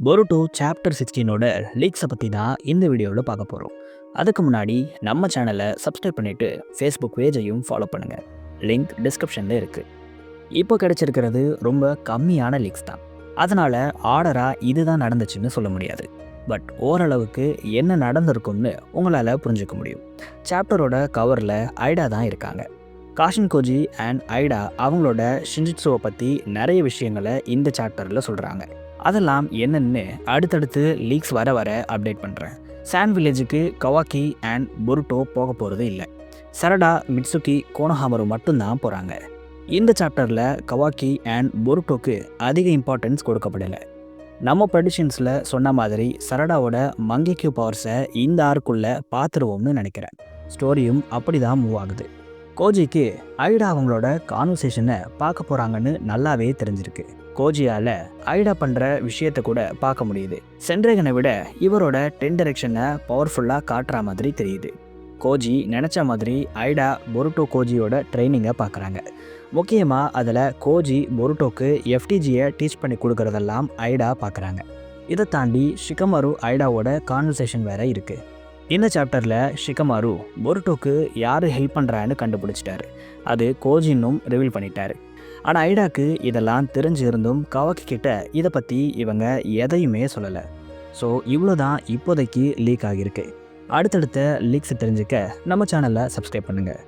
பொருட்டோ chapter 16ஓட லீக்ஸை பற்றி தான் இந்த வீடியோவில் பார்க்க போகிறோம். அதுக்கு முன்னாடி நம்ம சேனலை சப்ஸ்கிரைப் பண்ணிவிட்டு ஃபேஸ்புக் பேஜையும் ஃபாலோ பண்ணுங்கள். லிங்க் டிஸ்கிரிப்ஷனில் இருக்குது. இப்போ கிடைச்சிருக்கிறது ரொம்ப கம்மியான லீக்ஸ் தான். அதனால் ஆர்டராக இதுதான் நடந்துச்சுன்னு சொல்ல முடியாது. பட் ஓரளவுக்கு என்ன நடந்திருக்கும்னு உங்களால் புரிஞ்சுக்க முடியும். சாப்டரோட கவரில் ஐடா தான் இருக்காங்க. காஷின் கோஜி அண்ட் ஐடா அவங்களோட ஷின்ஜிட்சுவை பற்றி நிறைய விஷயங்களை இந்த சாப்டரில் சொல்கிறாங்க. அதெல்லாம் என்னென்னு அடுத்தடுத்து லீக்ஸ் வர வர அப்டேட் பண்ணுறேன். சான் வில்லேஜுக்கு கவாக்கி அண்ட் பொருட்டோ போக போகிறது இல்லை. சரடா, மிட்சுகி, கோனோஹாமரு மட்டும்தான் போகிறாங்க. இந்த சாப்டரில் கவாக்கி அண்ட் பொருட்டோக்கு அதிக இம்பார்ட்டன்ஸ் கொடுக்கப்படலை. நம்ம ப்ரெடிஷன்ஸில் சொன்ன மாதிரி சரடாவோட மங்கேக்யூ பவர்ஸை இந்த ஆர்க்குள்ளே பார்த்துருவோம்னு நினைக்கிறேன். ஸ்டோரியும் அப்படி தான் மூவ் ஆகுது. கோஜிக்கு ஐடா அவங்களோட கான்வர்சேஷனை பார்க்க போகிறாங்கன்னு நல்லாவே தெரிஞ்சிருக்கு. கோஜியால் ஐடா பண்ணுற விஷயத்தை கூட பார்க்க முடியுது. சென்ட்ரேகனை விட இவரோட டென்டரெக்ஷனை பவர்ஃபுல்லாக காட்டுற மாதிரி தெரியுது. கோஜி நினச்ச மாதிரி ஐடா பொருட்டோ கோஜியோட ட்ரைனிங்கை பார்க்குறாங்க. முக்கியமாக அதில் கோஜி பொருட்டோக்கு எஃப்டிஜியை டீச் பண்ணி கொடுக்குறதெல்லாம் ஐடா பார்க்குறாங்க. இதை தாண்டி ஷிகமாரு ஐடாவோட கான்வர்சேஷன் வேறு இருக்குது. இந்த சாப்டரில் ஷிகமாரு பொருட்டோக்கு யார் ஹெல்ப் பண்ணுறான்னு கண்டுபிடிச்சிட்டாரு. அது கோஜின்னும் ரிவீல் பண்ணிட்டாரு. ஆனால் ஐடாக்கு இதெல்லாம் தெரிஞ்சிருந்தும் கவாக்கி கிட்ட இதை பற்றி இவங்க எதையுமே சொல்லலை. ஸோ இவ்வளோ தான் இப்போதைக்கு லீக் ஆகியிருக்கு. அடுத்தடுத்த லீக்ஸ் தெரிஞ்சுக்க நம்ம சேனலை சப்ஸ்கிரைப் பண்ணுங்கள்.